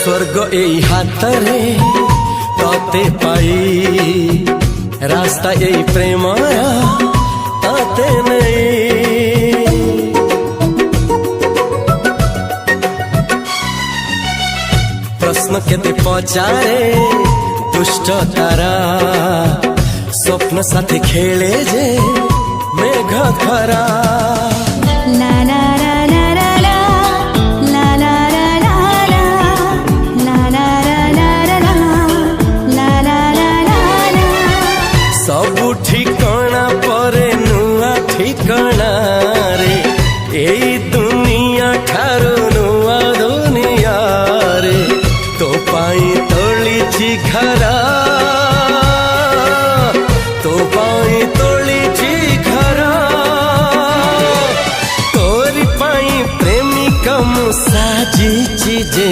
स्वर्ग एई हातरे तते पाई रास्ता एई प्रेमया तते नहीं। प्रश्न केते पचारे दुष्ट तारा स्वप्न साथी खेले जे मेघ खरा। ला ला ला ला ला ला ला ला ला ला ला ला ला ला ला। सबु ठिकाना परे नुआ ठिकाना रे एई दुनिया ठारू नुआ दुनिया रे। तो पाई तोलिछि घरा तो पाई तोलिछि घरा तोरी पाई प्रेमिका मु साजिछि जे।